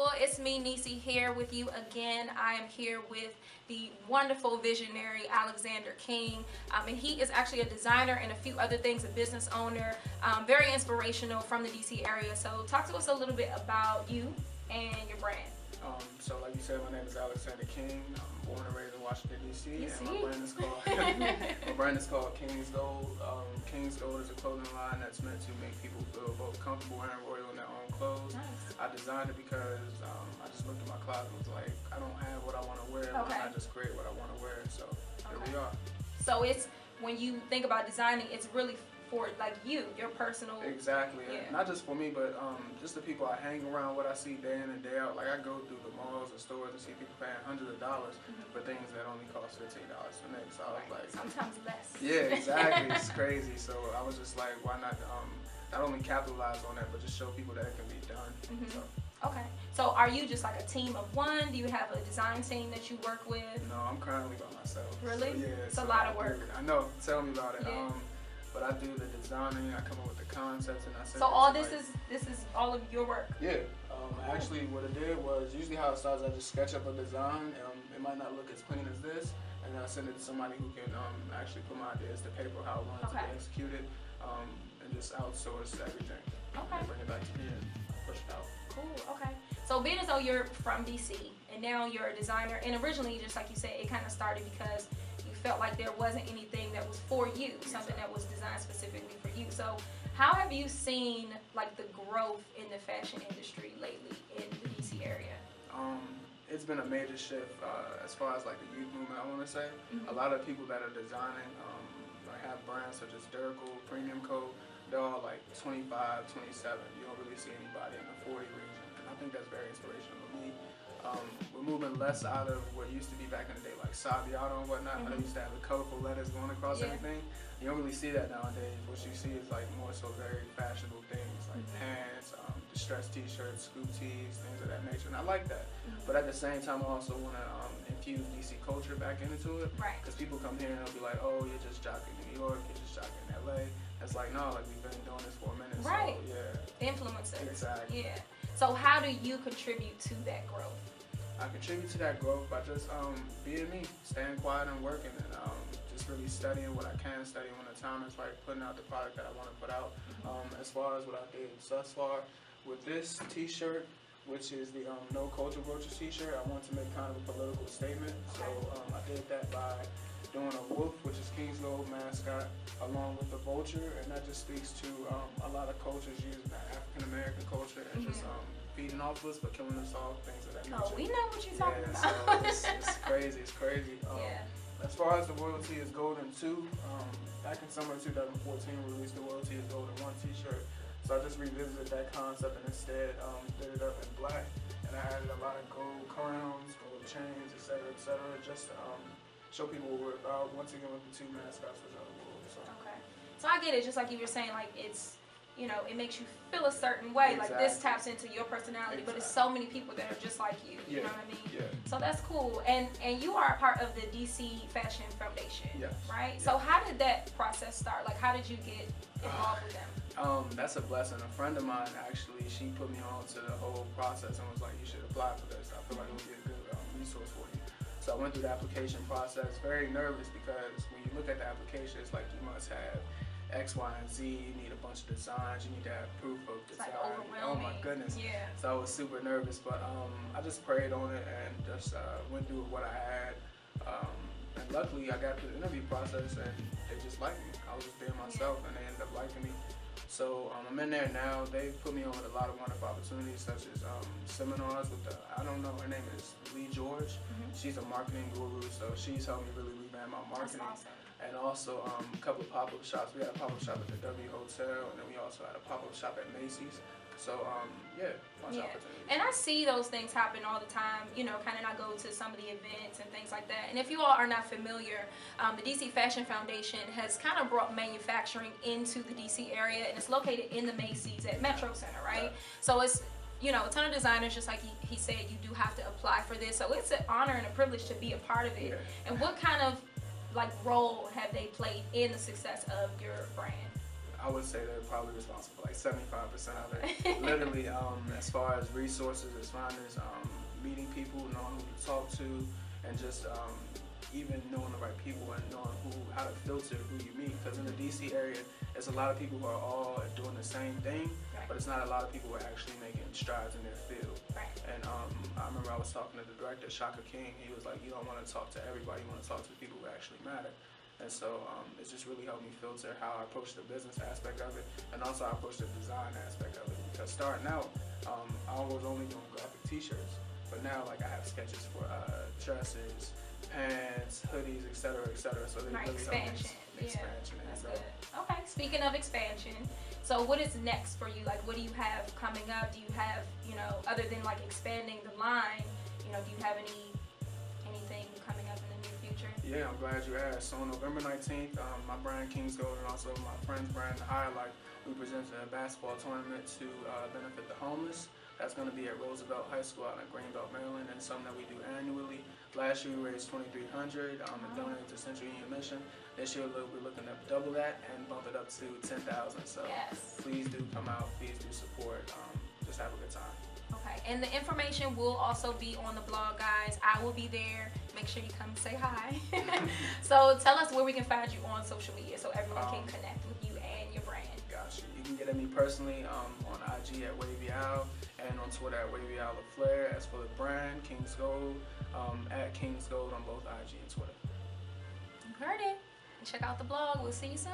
beautiful. It's me, Nisi, here with you again. I am here with the wonderful visionary Alecksander King, and he is actually a designer and a few other things, a business owner, very inspirational from the DC area. So talk to us a little bit about you and your brand. So like you said, my name is Alecksander King. I'm born and raised in Washington, D.C. Yes, and my brand is called King's Gold. King's Gold is a clothing line that's meant to make people feel both comfortable and royal in their own clothes. Nice. I designed it because I just looked at my closet and was like, I don't have what I want to wear. Okay. Why not just create what I want to wear? So here we are. So it's, when you think about designing, it's really for like your personal. Exactly. Yeah. Not just for me, but just the people I hang around, what I see day in and day out. Like I go through the malls and stores and see people paying hundreds of dollars for things that only cost $15 to make. So I was like, sometimes less. yeah, exactly. It's crazy. So I was just like, why not only capitalize on that, but just show people that it can be done. So. Okay. So are you just like a team of one? Do you have a design team that you work with? No, I'm currently by myself. Really? So, yeah. It's a lot of work. I know. Tell me about it. Yeah. But I do the designing. I come up with the concepts, and I send. So all this is all of your work. Yeah. Actually, what I did was usually how it starts. I just sketch up a design. It might not look as clean as this, and then I send it to somebody who can actually put my ideas to paper, how I want it to be executed, and just outsource everything. Okay. And bring it back to me and push it out. Cool. Okay. So being as though you're from DC and now you're a designer, and originally, just like you said, it kind of started because you felt like there wasn't anything that was for you, something that was designed specifically for you. So how have you seen like the growth in the fashion industry lately in the DC area? It's been a major shift as far as like the youth movement, I want to say. A lot of people that are designing like have brands such as Durable, Premium Co. They're all like 25, 27. You don't really see anybody in the 40 region. And I think that's very inspirational to me. We're moving less out of what used to be back in the day, like Saviato and whatnot. I used to have the colorful letters going across everything. You don't really see that nowadays. What you see is like more so very fashionable things like pants, distressed t-shirts, scoop tees, things of that nature. And I like that. But at the same time, I also want to infuse DC culture back into it. Right. Because people come here and they'll be like, oh, you're just jocking in New York, you're just jocking in LA. It's like, no, like we've been doing this for a minute. Right. So, yeah. Influencers. Exactly. Yeah. So how do you contribute to that growth? I contribute to that growth by just being me, staying quiet and working, and just really studying what I can study when the time is right, putting out the product that I want to put out. As far as what I did thus far with this t-shirt, which is the No Culture Roaches t-shirt, I wanted to make kind of a political statement. So I did that by doing a wolf, which is King's Gold mascot, along with the vulture, and that just speaks to a lot of cultures using the African American culture and just feeding off us but killing us all, things of that nature. Oh, we know what you're talking about. So it's crazy. It's crazy. As far as the royalty is golden 2, back in summer 2014 we released the royalty is golden 1 t-shirt. So I just revisited that concept and instead did it up in black, and I added a lot of gold crowns, gold chains, etc., just to show people what we're about. Once again with the 2 mascots, which are the wolves. So. Okay. So I get it, just like you were saying, like it's, you know, it makes you feel a certain way. Like this taps into your personality, but it's so many people that are just like you. You know what I mean? Yeah. So that's cool. And you are a part of the DC Fashion Foundation, right? Yes. So how did that process start? Like how did you get involved with them? That's a blessing. A friend of mine actually, she put me on to the whole process and was like, you should apply for this. I feel like it would be a good resource for you. So I went through the application process, very nervous because when you look at the application, it's like you must have X, Y, and Z, you need a bunch of designs, you need to have proof of design. Like oh my goodness. Yeah. So I was super nervous, but I just prayed on it and just went through what I had. And luckily I got through the interview process and they just liked me. I was just being myself and they ended up liking me. So I'm in there now. They put me on with a lot of wonderful opportunities, such as seminars with I don't know, her name is Lee George. She's a marketing guru, so she's helped me really revamp my marketing. That's awesome. And also a couple of pop-up shops. We had a pop-up shop at the W Hotel, and then we also had a pop-up shop at Macy's. So bunch of opportunities. And I see those things happen all the time, you know, kind of I go to some of the events and things like that. And if you all are not familiar, the DC Fashion Foundation has kind of brought manufacturing into the DC area, and it's located in the Macy's at Metro Center, right? So it's, you know, a ton of designers, just like he said, you do have to apply for this. So it's an honor and a privilege to be a part of it. And what kind of like role have they played in the success of your brand? I would say they're probably responsible for like 75% of it. Literally, as far as resources, as far as meeting people, knowing who to talk to, and just even knowing the right people and knowing how to filter who you meet. Because in the DC area, there's a lot of people who are all doing the same thing, but it's not a lot of people who are actually making strides in their field. And I remember I was talking to the director, Alecksander King. He was like, you don't want to talk to everybody, you want to talk to the people who actually matter. And so it's just really helped me filter how I approach the business aspect of it, and also I approach the design aspect of it. Because starting out, I was only doing graphic t-shirts, but now like I have sketches for dresses, pants, hoodies, etc., etc. So they really expansion. Expansion. That's good. Okay. Speaking of expansion, so what is next for you? Like, what do you have coming up? Do you have, other than like expanding the line, do you have anything coming up in the near future? Yeah, I'm glad you asked. So on November 19th, my brand King's Gold and also my friend's brand The Highlight, we presented a basketball tournament to benefit the homeless. That's going to be at Roosevelt High School out in Greenbelt, Maryland, and something that we do annually. Last year we raised $2,300 and donated to Central Union Mission. This year we're looking to double that and bump it up to $10,000. So please do come out, please do support. Just have a good time. Okay, and the information will also be on the blog, guys. I will be there. Make sure you come say hi. So tell us where we can find you on social media so everyone can connect with you and your brand. Gotcha. You can get at me personally on IG at Wavy Al and on Twitter at Wavy Al LaFleur. As for the brand, King's Gold, at King's Gold on both IG and Twitter. You heard it. Check out the blog. We'll see you soon.